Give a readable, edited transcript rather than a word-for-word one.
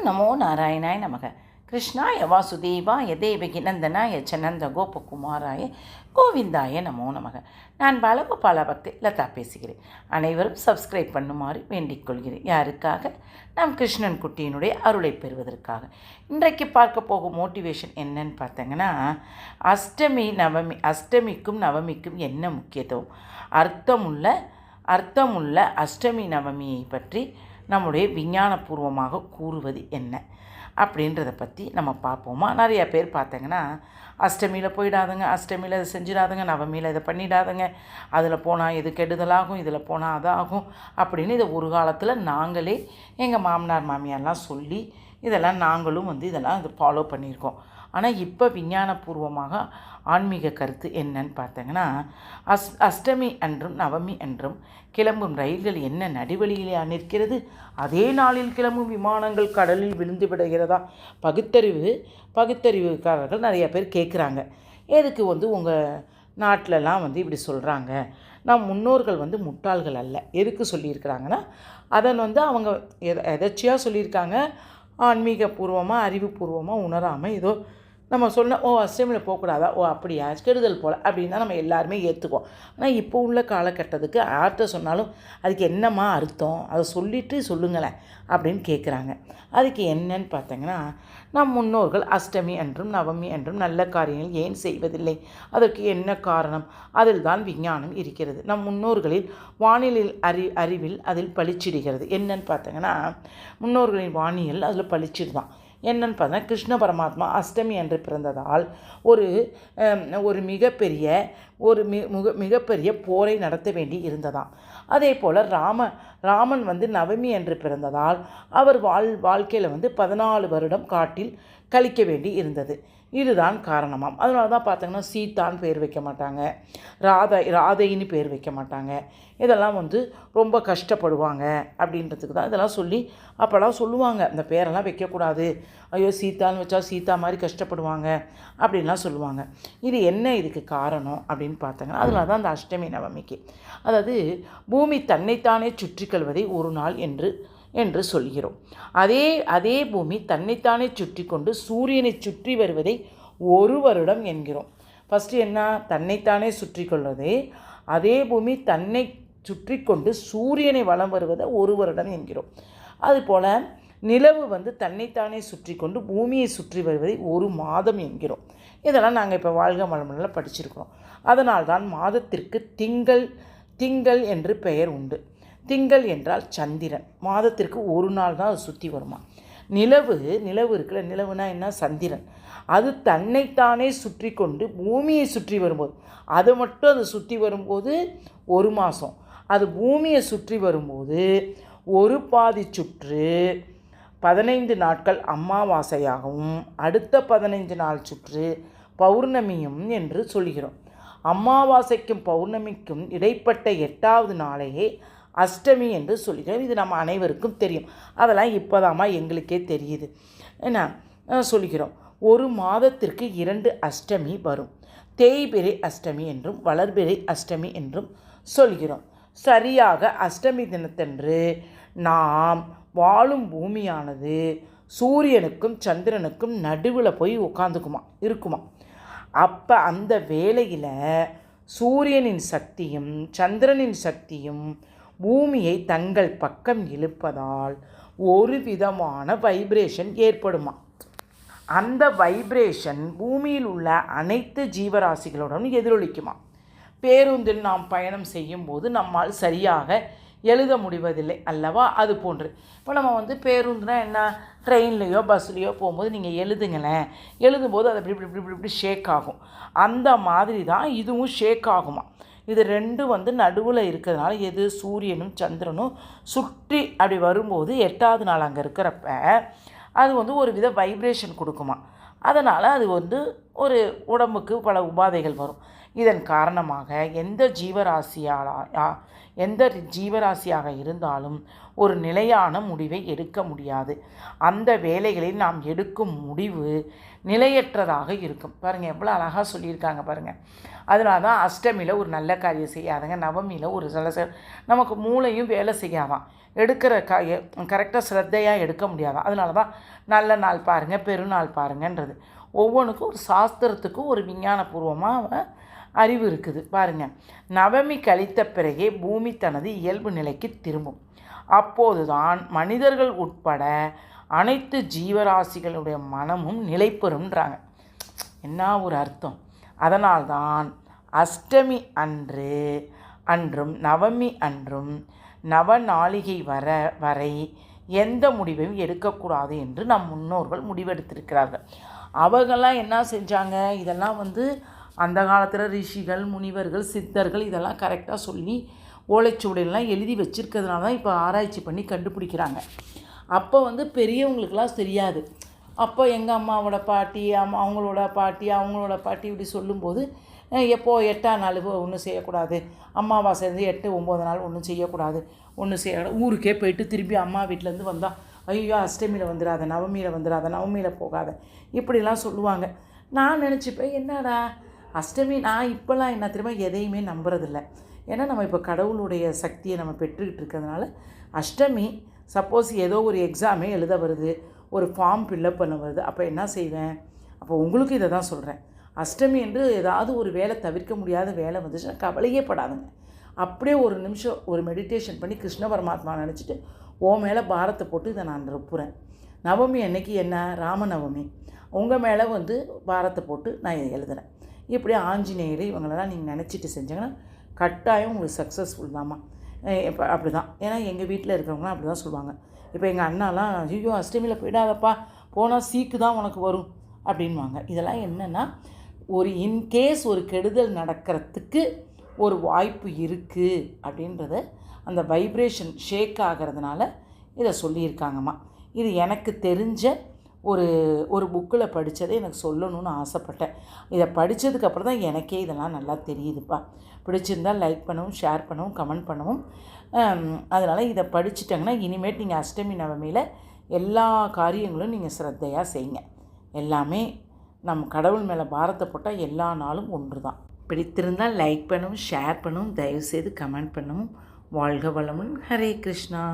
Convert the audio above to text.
நமோ நாராயணாய நமக. கிருஷ்ணாய வாசுதேவாய தேவகி நந்தனாய சனந்த கோபகுமாராய கோவிந்தாய நமோ நமக. நான் பாலகோபால பக்தி லதா பேசுகிறேன். அனைவரும் சப்ஸ்கிரைப் பண்ணுமாறு வேண்டிக் கொள்கிறேன். யாருக்காக? நம் கிருஷ்ணன் குட்டியினுடைய அருளை பெறுவதற்காக. இன்றைக்கு பார்க்க போகும் மோட்டிவேஷன் என்னன்னு பார்த்தீங்கன்னா, அஷ்டமிக்கும் நவமிக்கும் என்ன முக்கியத்துவம், அர்த்தமுள்ள அஷ்டமி நவமியை பற்றி நம்முடைய விஞ்ஞானபூர்வமாக கூறுவது என்ன அப்படின்றத பற்றி நம்ம பார்ப்போமா. நிறைய பேர் பார்த்தீங்கன்னா, அஷ்டமியில் போயிடாதுங்க, அஷ்டமியில் இதை செஞ்சிடாதுங்க, நவமியில் இதை பண்ணிடாதுங்க, அதில் போனால் இது கெடுதலாகும், இதில் போனால் அதாகும் அப்படின்னு இதை ஒரு காலத்தில் நாங்களே எங்கள் மாமனார் மாமியார்லாம் சொல்லி இதெல்லாம் நாங்களும் இதெல்லாம் இது ஃபாலோ பண்ணியிருக்கோம். ஆனால் இப்போ விஞ்ஞானபூர்வமாக ஆன்மீக கருத்து என்னன்னு பார்த்தீங்கன்னா, அஷ்டமி அன்றும் நவமி அன்றும் கிளம்பும் ரயில்கள் என்ன நடுவழியிலே நிற்கிறது, அதே நாளில் கிளம்பும் விமானங்கள் கடலில் விழுந்து விடுகிறதா? பகுத்தறிவுக்காரர்கள் நிறைய பேர் கேட்குறாங்க. எதுக்கு உங்கள் நாட்டிலலாம் இப்படி சொல்கிறாங்க? நம் முன்னோர்கள் முட்டாள்கள் அல்ல. எதுக்கு சொல்லியிருக்கிறாங்கன்னா, அதன் அவங்க எதாச்சியாக சொல்லியிருக்காங்க. ஆன்மீகபூர்வமாக அறிவுபூர்வமாக உணராமல் ஏதோ நம்ம சொன்ன அஷ்டமியில் போகக்கூடாதா, அப்படியா, கெடுதல் போல் அப்படின்னு தான் நம்ம எல்லாருமே ஏற்றுக்குவோம். ஆனால் இப்போ உள்ள காலகட்டத்துக்கு யார்கிட்ட சொன்னாலும் அதுக்கு என்னம்மா அர்த்தம், அதை சொல்லிவிட்டு சொல்லுங்களேன் அப்படின்னு கேட்குறாங்க. அதுக்கு என்னன்னு பார்த்தீங்கன்னா, நம் முன்னோர்கள் அஷ்டமி அன்றும் நவமி அன்றும் நல்ல காரியங்கள் ஏன் செய்வதில்லை, அதற்கு என்ன காரணம், அதில் தான் விஞ்ஞானம் இருக்கிறது. நம் முன்னோர்களில் வானியல் அறிவில் அதில் பளிச்சிடுகிறது. என்னன்னு பார்த்தீங்கன்னா, முன்னோர்களின் வானியல் அதில் பளிச்சிடுதான். என்னன்னு பார்த்தா, கிருஷ்ண பரமாத்மா அஷ்டமி அன்று பிறந்ததால் ஒரு மிகப்பெரிய போரை நடத்த வேண்டி இருந்ததாம். அதே போல் ராமன் நவமி அன்று பிறந்ததால் அவர் வாழ்க்கையில் 14 வருடம் காட்டில் கழிக்க வேண்டி இருந்தது. இதுதான் காரணமாம். அதனால தான் பார்த்தீங்கன்னா, சீதான்னு பேர் வைக்க மாட்டாங்க, ராதைன்னு பேர் வைக்க மாட்டாங்க. இதெல்லாம் ரொம்ப கஷ்டப்படுவாங்க அப்படின்றதுக்கு தான் இதெல்லாம் சொல்லி அப்போல்லாம் சொல்லுவாங்க. இந்த பேரெல்லாம் வைக்கக்கூடாது, ஐயோ சீதான்னு வச்சா சீதா மாதிரி கஷ்டப்படுவாங்க அப்படின்லாம் சொல்லுவாங்க. இது என்ன இதுக்கு காரணம் அப்படின்னு பார்த்தாங்கன்னா, அதனால தான் அந்த அஷ்டமி நவமிக்கு, அதாவது பூமி தன்னைத்தானே சுற்றி கொள்வதை ஒரு நாள் என்று சொல்கிறோம். அதே பூமி தன்னைத்தானே சுற்றி கொண்டு சூரியனை சுற்றி வருவதை ஒரு வருடம் என்கிறோம். ஃபஸ்ட்டு என்ன, தன்னைத்தானே சுற்றி கொள்வதே, அதே பூமி தன்னை சுற்றி கொண்டு சூரியனை வலம் வருவதை ஒரு வருடம் என்கிறோம். அதுபோல் நிலவு தன்னைத்தானே சுற்றி கொண்டு பூமியை சுற்றி வருவதை ஒரு மாதம் என்கிறோம். இதெல்லாம் நாங்கள் இப்போ வாழ்க வளமுறையில் படிச்சிருக்கிறோம். அதனால்தான் மாதத்திற்கு திங்கள் என்று பெயர் உண்டு. திங்கள் என்றால் சந்திரன். மாதத்திற்கு ஒரு நாள் தான் அது சுற்றி வருமா. நிலவு இருக்குல்ல, நிலவுனா என்ன, சந்திரன். அது தன்னைத்தானே சுற்றி கொண்டு பூமியை சுற்றி வரும்போது, அது மட்டும் அது சுற்றி வரும்போது ஒரு மாதம், அது பூமியை சுற்றி வரும்போது ஒரு பாதி சுற்று 15 நாட்கள் அமாவாசையாகவும் அடுத்த 15 நாள் சுற்று பௌர்ணமியும் என்று சொல்கிறோம். அமாவாசைக்கும் பௌர்ணமிக்கும் இடைப்பட்ட 8வது நாளையே அஷ்டமி என்று சொல்கிறோம். இது நம்ம அனைவருக்கும் தெரியும். அதெல்லாம் இப்போதாம்மா எங்களுக்கே தெரியுது. என்ன சொல்கிறோம், ஒரு மாதத்திற்கு 2 அஷ்டமி வரும். தேய்பிறை அஷ்டமி என்றும் வளர்பிறை அஷ்டமி என்றும் சொல்கிறோம். சரியாக அஷ்டமி தினத்தன்று நாம் வாழும் பூமியானது சூரியனுக்கும் சந்திரனுக்கும் நடுவில் போய் இருக்குமா. அப்போ அந்த வேளையில் சூரியனின் சக்தியும் சந்திரனின் சக்தியும் பூமியை தங்கள் பக்கம் இழுப்பதால் ஒரு விதமான வைப்ரேஷன் ஏற்படுமா. அந்த வைப்ரேஷன் பூமியில் உள்ள அனைத்து ஜீவராசிகளுடன் எதிரொலிக்குமா. பேருந்தில் நாம் பயணம் செய்யும்போது நம்மால் சரியாக எழுத முடிவதில்லை அல்லவா. அது போன்று இப்போ நம்ம பேருந்துனா என்ன, ட்ரெயின்லேயோ பஸ்லேயோ போகும்போது நீங்கள் எழுதும்போது அது இப்படி ஷேக் ஆகும். அந்த மாதிரி தான் இதுவும் ஷேக் ஆகுமா. இது ரெண்டும் நடுவில் இருக்கிறதுனால, எது, சூரியனும் சந்திரனும் சுற்றி அப்படி வரும்போது 8வது நாள் அங்கே இருக்கிறப்ப அது ஒரு வித வைப்ரேஷன் கொடுக்குமா. அதனால் அது ஒரு உடம்புக்கு பல உபாதைகள் வரும். இதன் காரணமாக எந்த ஜீவராசியாக இருந்தாலும் ஒரு நிலையான முடிவை எடுக்க முடியாது. அந்த வேலைகளில் நாம் எடுக்கும் முடிவு நிலையற்றதாக இருக்கும். பாருங்கள், எவ்வளோ அழகாக சொல்லியிருக்காங்க பாருங்கள். அதனால தான் அஷ்டமியில் ஒரு நல்ல காரியம் செய்யாதுங்க, நவமியில் ஒரு நமக்கு மூளையும் வேலை செய்யாதான். எடுக்கிற கரெக்டாக ஸ்ரத்தையாக எடுக்க முடியாதான். அதனால தான் நல்ல நாள் பாருங்கள், பெருநாள் பாருங்கன்றது. ஒவ்வொன்றுக்கும் ஒரு சாஸ்திரத்துக்கும் ஒரு விஞ்ஞானபூர்வமாக அறிவு இருக்குது பாருங்கள். நவமி கழித்த பிறகே பூமி தனது இயல்பு நிலைக்கு திரும்பும். அப்போதுதான் மனிதர்கள் உட்பட அனைத்து ஜீவராசிகளுடைய மனமும் நிலை பெறும்ன்றாங்க. என்ன ஒரு அர்த்தம்! அதனால்தான் அஷ்டமி அன்றும் நவமி அன்றும் நவநாளிகை வரை எந்த முடிவையும் எடுக்கக்கூடாது என்று நம் முன்னோர்கள் முடிவெடுத்திருக்கிறார்கள். அவர்கள்லாம் என்ன செஞ்சாங்க? இதெல்லாம் அந்த காலத்தில் ரிஷிகள், முனிவர்கள், சித்தர்கள் இதெல்லாம் கரெக்டாக சொல்லி ஓலைச்சுவடியெல்லாம் எழுதி வச்சுருக்கிறதுனால தான் இப்போ ஆராய்ச்சி பண்ணி கண்டுபிடிக்கிறாங்க. அப்போ பெரியவங்களுக்கெல்லாம் தெரியாது. அப்போ எங்கள் அம்மாவோட பாட்டி, அவங்களோட பாட்டி இப்படி சொல்லும்போது, எப்போ 8ஆம் நாள் ஒன்றும் செய்யக்கூடாது, அமாவாசை 8, 9 நாள் ஒன்றும் செய்யக்கூடாது, ஊருக்கே போயிட்டு திரும்பி அம்மா வீட்டிலேருந்து வந்தால், ஐயோ அஷ்டமியில் வந்துடாத, நவமியில் போகாத, இப்படிலாம் சொல்லுவாங்க. நான் நினச்சிப்பேன், என்னடா அஷ்டமி, நான் இப்போல்லாம் என்ன தெரியுமா எதையுமே நம்புறதில்ல. ஏன்னா நம்ம இப்போ கடவுளுடைய சக்தியை நம்ம பெற்றுக்கிட்டு இருக்கிறதுனால, அஷ்டமி சப்போஸ் ஏதோ ஒரு எக்ஸாமே எழுத வருது, ஒரு ஃபார்ம் ஃபில்லப் பண்ண வருது, அப்போ என்ன செய்வேன்? அப்போ உங்களுக்கு இதை தான் சொல்கிறேன். அஷ்டமி என்று ஏதாவது ஒரு வேலை, தவிர்க்க முடியாத வேலை வந்துச்சுன்னா கவலையே படாதுங்க. அப்படியே ஒரு நிமிஷம் ஒரு மெடிடேஷன் பண்ணி கிருஷ்ண பரமாத்மா நினச்சிட்டு மேலே பாரத்தை போட்டு இதை நான் நிரப்புறேன். நவமி அன்னைக்கு என்ன? ராமநவமி. உங்கள் மேலே பாரத்தை போட்டு நான் இதை எழுதுகிறேன். இப்படி ஆஞ்சநேயர் இவங்களெல்லாம் நீங்கள் நினச்சிட்டு செஞ்சாங்கன்னா கட்டாயம் உங்களுக்கு சக்ஸஸ்ஃபுல் தாம்மா. இப்போ அப்படி தான். ஏன்னா எங்கள் வீட்டில் இருக்கிறவங்களாம் அப்படி தான் சொல்லுவாங்க. இப்போ எங்கள் அண்ணாலாம், ஐயோ அஷ்டமியில் போயிடாதப்பா, போனால் சீக்கு தான் உனக்கு வரும் அப்படின்வாங்க. இதெல்லாம் என்னென்னா, ஒரு இன்கேஸ் ஒரு கெடுதல் நடக்கிறதுக்கு ஒரு வாய்ப்பு இருக்குது அப்படின்றத அந்த வைப்ரேஷன் ஷேக் ஆகிறதுனால இதை சொல்லியிருக்காங்கம்மா. இது எனக்கு தெரிஞ்ச ஒரு புக்கில் படித்ததை எனக்கு சொல்லணும்னு ஆசைப்பட்டேன். இதை படித்ததுக்கப்புறம் தான் எனக்கே இதெல்லாம் நல்லா தெரியுதுப்பா. பிடிச்சிருந்தால் லைக் பண்ணவும், ஷேர் பண்ணவும், கமெண்ட் பண்ணவும். அதனால் இதை படிச்சுட்டாங்கன்னா இனிமேல் நீங்கள் அஷ்டமி நவமியில் எல்லா காரியங்களும் நீங்கள் ஸ்ரத்தையாக செய்யுங்க. எல்லாமே நம் கடவுள் மேலே பாரத்தை போட்டால் எல்லா நாளும் ஒன்று தான். பிடித்திருந்தால் லைக் பண்ணவும், ஷேர் பண்ணவும், தயவுசெய்து கமெண்ட் பண்ணவும். வாழ்க வளமுடன். ஹரே கிருஷ்ணா.